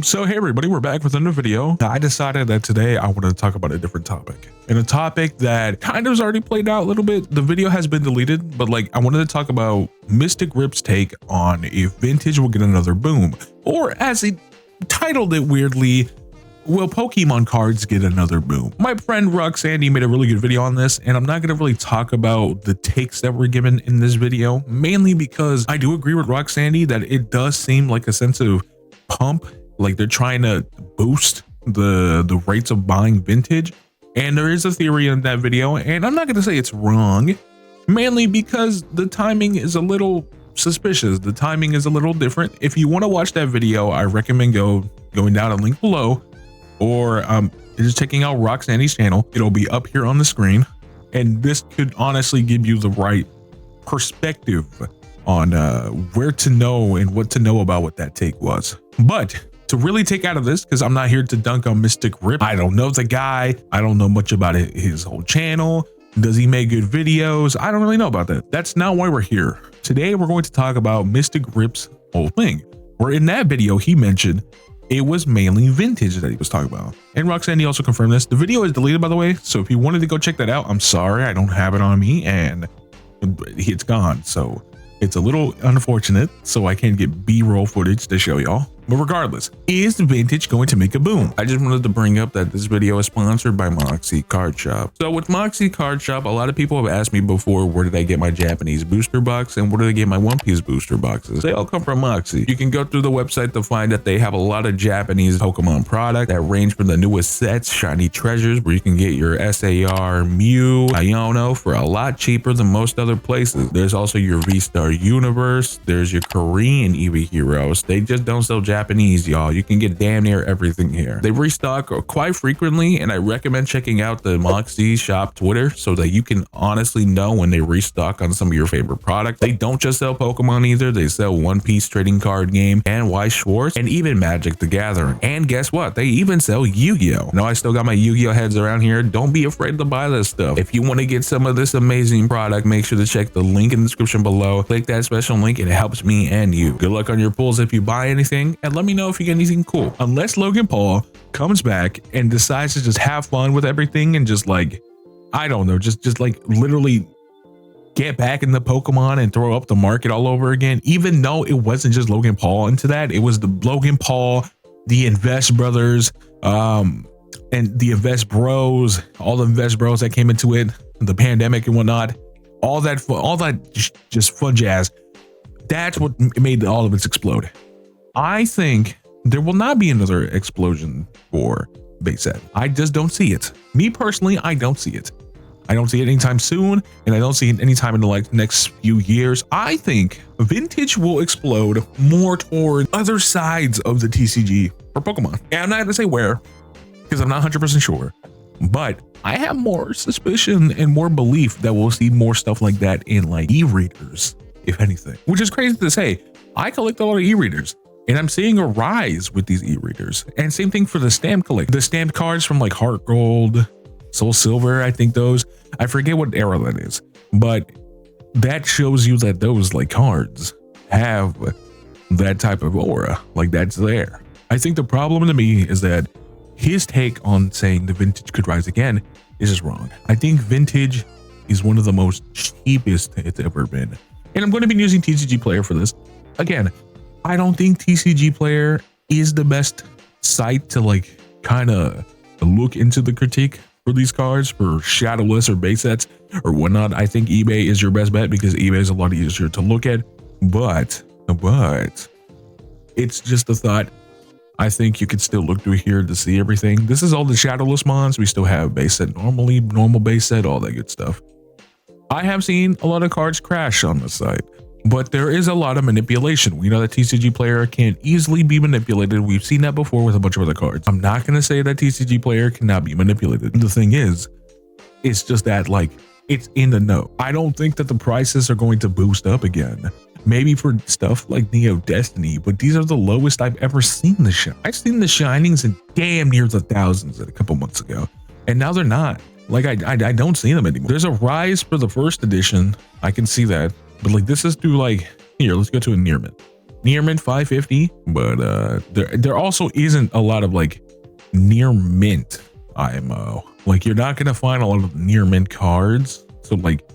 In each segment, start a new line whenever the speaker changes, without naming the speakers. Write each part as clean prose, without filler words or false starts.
So hey everybody, we're back with another video. I decided that today I wanted to talk about a different topic, and a topic that kind of has already played out a little bit. The video has been deleted, but like I wanted to talk about Mystic Rip's take on if vintage will get another boom, or as he titled it weirdly, will Pokemon cards get another boom? My friend Roxanne made a really good video on this, and I'm not going to really talk about the takes that were given in this video, mainly because I do agree with Roxanne that it does seem like a sense of pump. Like they're trying to boost the rates of buying vintage. And there is a theory in that video, and I'm not going to say it's wrong, mainly because the timing is a little suspicious. The timing is a little different. If you want to watch that video, I recommend going down a link below, or just checking out Roxanne's channel. It'll be up here on the screen. And this could honestly give you the right perspective on where to know and what to know about what that take was. But to really take out of this, because I'm not here to dunk on Mystic Rip. I don't know the guy. I don't know much about his whole channel. Does he make good videos? I don't really know about that. That's not why we're here. Today, we're going to talk about Mystic Rip's whole thing, where in that video, he mentioned it was mainly vintage that he was talking about. And Roxanne also confirmed this. The video is deleted, by the way. So if you wanted to go check that out, I'm sorry. I don't have it on me and it's gone. So it's a little unfortunate. So I can't get B-roll footage to show y'all. But regardless, is vintage going to make a boom? I just wanted to bring up that this video is sponsored by Moxie Card Shop. So with Moxie Card Shop, a lot of people have asked me before, where did I get my Japanese booster box and where did I get my One Piece booster boxes? They all come from Moxie. You can go through the website to find that they have a lot of Japanese Pokemon product that range from the newest sets, shiny treasures, where you can get your SAR, Mew, Iono for a lot cheaper than most other places. There's also your V-Star Universe. There's your Korean EV Heroes. They just don't sell Japanese, y'all. You can get damn near everything here. They restock quite frequently, and I recommend checking out the Moxie shop Twitter so that you can honestly know when they restock on some of your favorite products. They don't just sell Pokemon either. They sell One Piece trading card game and Weiss Schwartz and even Magic the Gathering. And guess what? They even sell Yu-Gi-Oh! Now I still got my Yu-Gi-Oh! Heads around here. Don't be afraid to buy this stuff. If you want to get some of this amazing product, make sure to check the link in the description below. Click that special link. It helps me and you. Good luck on your pulls if you buy anything, and let me know if you get anything cool. Unless Logan Paul comes back and decides to just have fun with everything and just like, I don't know, just like literally get back in the Pokemon and throw up the market all over again. Even though it wasn't just Logan Paul into that, it was the Logan Paul, the Invest brothers, and the Invest bros, all the Invest bros that came into it, the pandemic and whatnot, all that just fun jazz. That's what made all of it explode. I think there will not be another explosion for base set. I just don't see it. Me personally, I don't see it. I don't see it anytime soon, and I don't see it anytime in the next few years. I think vintage will explode more toward other sides of the TCG for Pokemon. And I'm not going to say where, because I'm not 100% sure, but I have more suspicion and more belief that we'll see more stuff like that in like e-readers, if anything, which is crazy to say. I collect a lot of e-readers, and I'm seeing a rise with these e-readers. And same thing for the stamp collect. The stamped cards from like Heart Gold, Soul Silver, I think those. I forget what era that is, but that shows you that those like cards have that type of aura. Like that's there. I think the problem to me is that his take on saying the vintage could rise again is just wrong. I think vintage is one of the most cheapest it's ever been. And I'm going to be using TCG Player for this. Again, I don't think TCG Player is the best site to like kind of look into the critique for these cards for shadowless or base sets or whatnot. I think eBay is your best bet because eBay is a lot easier to look at, but it's just a thought. I think you could still look through here to see everything. This is all the shadowless mons. We still have base set normally, normal base set, all that good stuff. I have seen a lot of cards crash on the site, but there is a lot of manipulation. We know that TCG Player can easily be manipulated. We've seen that before with a bunch of other cards. I'm not going to say that TCG Player cannot be manipulated. The thing is, it's just that like, it's in the know. I don't think that the prices are going to boost up again. Maybe for stuff like Neo Destiny, but these are the lowest I've ever seen the shine. I've seen the shinings in damn near the thousands a couple months ago, and now they're not. Like I don't see them anymore. There's a rise for the first edition. I can see that, but like this is through like, here, let's go to a near mint. near mint 550, but there also isn't a lot of like near mint IMO. Like you're not gonna find a lot of near mint cards, so like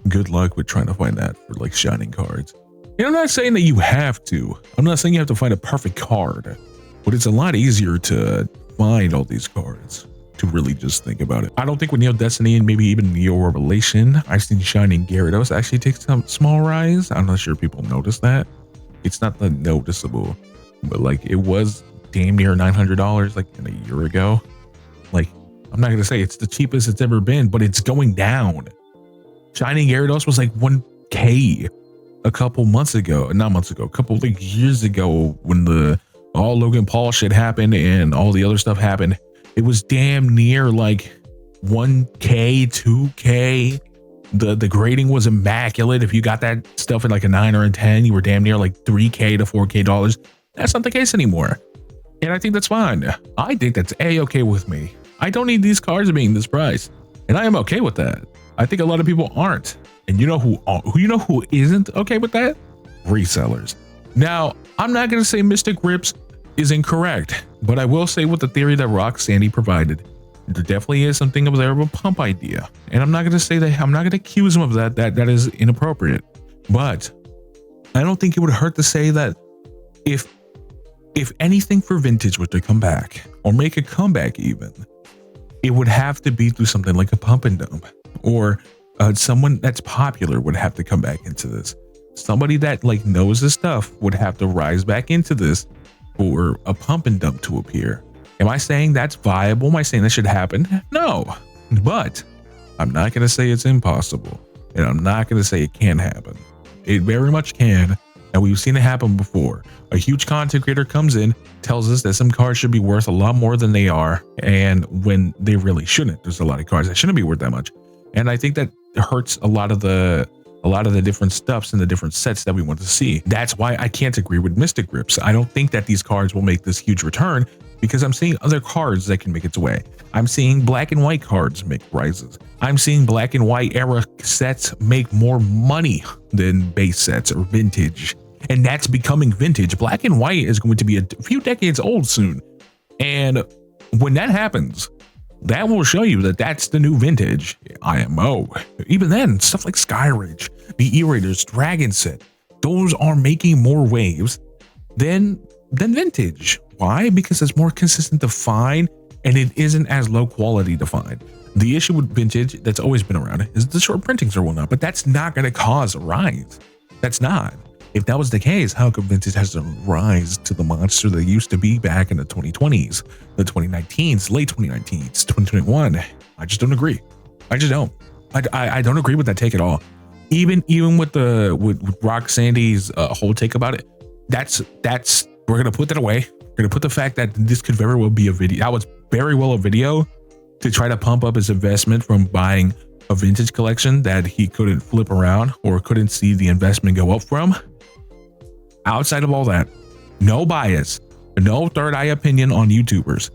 good luck with trying to find that for like shining cards. And I'm not saying that you have to. I'm not saying you have to find a perfect card, but it's a lot easier to find all these cards to really just think about it. I don't think with Neo Destiny and maybe even Neo Revelation, I've seen Shining Gyarados actually take some small rise. I'm not sure people notice that. It's not that noticeable, but like it was damn near $900 like in a year ago. Like I'm not gonna say it's the cheapest it's ever been, but it's going down. Shining Gyarados was like 1K a couple months ago, not months ago, a couple like years ago when the all Logan Paul shit happened and all the other stuff happened. It was damn near like 1K, 2K. The grading was immaculate. If you got that stuff at like a 9 or a 10, you were damn near like $3K to $4K dollars. That's not the case anymore. And I think that's fine. I think that's A-okay with me. I don't need these cards being this price. And I am okay with that. I think a lot of people aren't. And you know who isn't okay with that? Resellers. Now, I'm not going to say Mystic Rips is incorrect, but I will say with the theory that Rock Sandy provided, there definitely is something of there of a pump idea. And I'm not going to say that, I'm not going to accuse him of that is inappropriate. But I don't think it would hurt to say that if anything for vintage were to come back or make a comeback even, it would have to be through something like a pump and dump, or someone that's popular would have to come back into this. Somebody that like knows this stuff would have to rise back into this for a pump and dump to appear. Am I saying that's viable? Am I saying that should happen? No, but I'm not going to say it's impossible, and I'm not going to say it can't happen. It very much can, and we've seen it happen before. A huge content creator comes in, tells us that some cards should be worth a lot more than they are, and when they really shouldn't. There's a lot of cards that shouldn't be worth that much, and I think that hurts a lot of the different stuffs and the different sets that we want to see. That's why I can't agree with Mystic Grips. I don't think that these cards will make this huge return, because I'm seeing other cards that can make its way. I'm seeing black and white cards make rises. I'm seeing black and white era sets make more money than base sets or vintage. And that's becoming vintage. Black and white is going to be a few decades old soon. And when that happens, that will show you that that's the new vintage IMO. Even then, stuff like Skyridge, the E-Raiders, Dragon set, those are making more waves than vintage. Why? Because it's more consistent to find, and it isn't as low quality to find. The issue with vintage that's always been around is the short printings or whatnot, but that's not going to cause a rise. That's not. If that was the case, how come vintage has to rise to the monster that used to be back in the 2020s, the 2019s, late 2019s, 2021? I just don't agree. I just don't. I don't agree with that take at all. Even with Rock Sandy's whole take about it, that's we're gonna put that away. We're gonna put the fact that this could very well be a video. That was very well a video to try to pump up his investment from buying a vintage collection that he couldn't flip around or couldn't see the investment go up from. Outside of all that, no bias, no third eye opinion on YouTubers.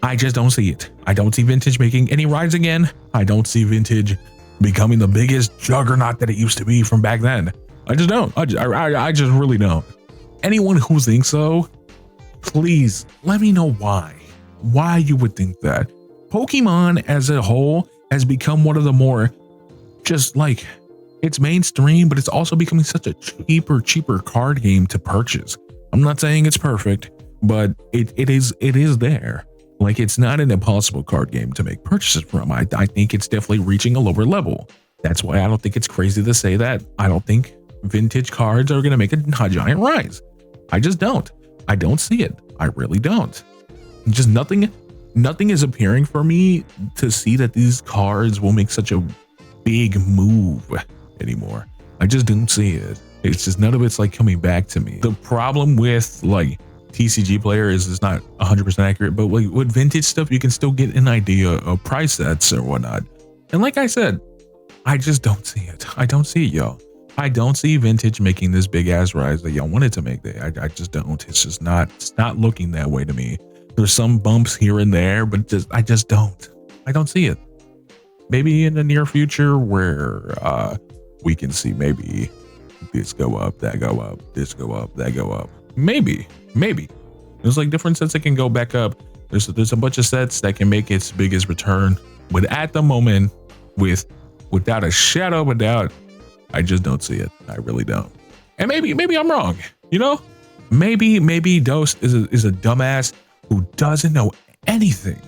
I just don't see it. I don't see vintage making any rise again. I don't see vintage becoming the biggest juggernaut that it used to be from back then. I just don't. I just really don't. Anyone who thinks so, please let me know why you would think that. Pokemon as a whole has become one of the more just like, it's mainstream, but it's also becoming such a cheaper card game to purchase. I'm not saying it's perfect, but it is there. Like, it's not an impossible card game to make purchases from. I think it's definitely reaching a lower level. That's why I don't think it's crazy to say that I don't think vintage cards are going to make a giant rise. I just don't. I don't see it. I really don't. Just nothing is appearing for me to see that these cards will make such a big move anymore. I just don't see it. It's just none of it's like coming back to me. The problem with like TCG Player is it's not 100% accurate, but like with vintage stuff, you can still get an idea of price sets or whatnot. And like I said, I just don't see it. I don't see it, y'all. I don't see vintage making this big ass rise that y'all wanted to make. I just don't. It's not looking that way to me. There's some bumps here and there, but I just don't. I don't see it. Maybe in the near future where we can see maybe this go up, that go up, this go up, that go up. Maybe. There's like different sets that can go back up. There's a bunch of sets that can make its biggest return. But at the moment, without a shadow of a doubt, I just don't see it. I really don't. And maybe I'm wrong. You know, maybe Dose is a dumbass who doesn't know anything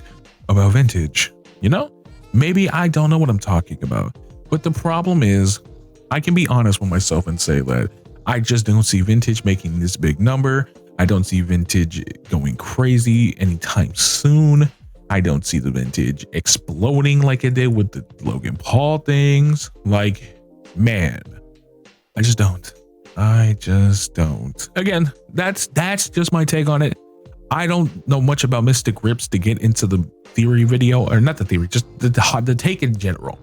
about vintage. You know, maybe I don't know what I'm talking about. But the problem is, I can be honest with myself and say that I just don't see vintage making this big number. I don't see vintage going crazy anytime soon. I don't see the vintage exploding like it did with the Logan Paul things. Like, man, I just don't. Again, that's just my take on it. I don't know much about Mystic Rips to get into the theory video, or not the theory, just the take in general.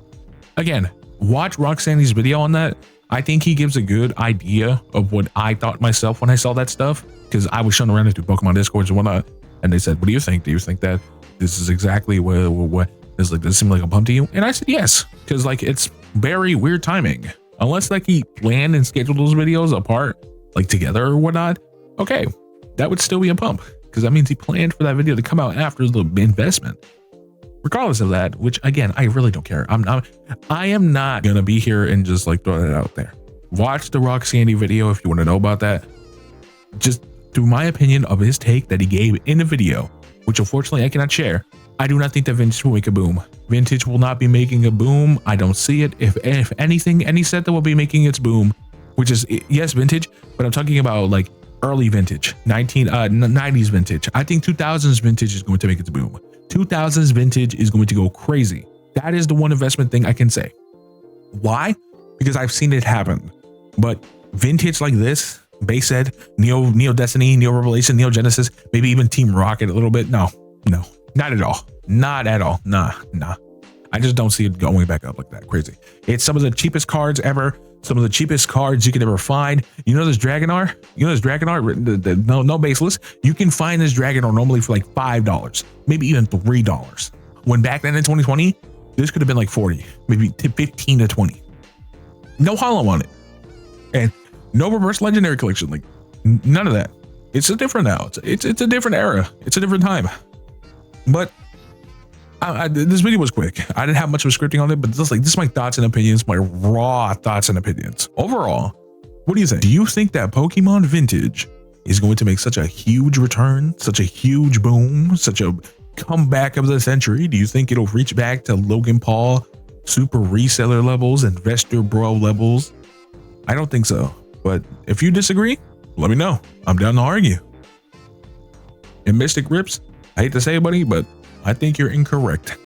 Again, watch Roxanne's video on that. I think he gives a good idea of what I thought myself when I saw that stuff, because I was shown around into Pokemon Discords and whatnot, and they said, what do you think? Do you think that this is exactly what is like, does it seem like a pump to you? And I said yes, because like it's very weird timing. Unless like he planned and scheduled those videos apart, like together or whatnot, okay, that would still be a pump, because that means he planned for that video to come out after the investment. Regardless of that, which again, I really don't care. I am not gonna be here and just like throw that out there. Watch the Roxanne video if you want to know about that. Just through my opinion of his take that he gave in the video, which unfortunately I cannot share, I do not think that vintage will make a boom. Vintage will not be making a boom. I don't see it. If anything, any set that will be making its boom, which is, yes, vintage, but I'm talking about like early vintage, 90s vintage. I think 2000s vintage is going to make its boom. 2000s vintage is going to go crazy. That is the one investment thing I can say. Why? Because I've seen it happen. But vintage like this, base set, Neo Destiny, Neo Revelation, Neo Genesis, maybe even Team Rocket a little bit. No, not at all. Not at all. Nah. I just don't see it going back up like that. Crazy. It's some of the cheapest cards ever. Some of the cheapest cards you can ever find. You know this Dragonar? No baseless. You can find this Dragonar normally for like $5, maybe even $3. When back then in 2020, this could have been like 40, maybe 15 to 20. No hollow on it. And no reverse legendary collection. Like none of that. It's a different now. It's a different era. It's a different time. But this video was quick. I didn't have much of a scripting on it, but this is my thoughts and opinions, my raw thoughts and opinions. Overall, what do you think? Do you think that Pokemon Vintage is going to make such a huge return, such a huge boom, such a comeback of the century? Do you think it'll reach back to Logan Paul super reseller levels, investor bro levels? I don't think so. But if you disagree, let me know. I'm down to argue. And Mystic Rips, I hate to say it, buddy, but I think you're incorrect.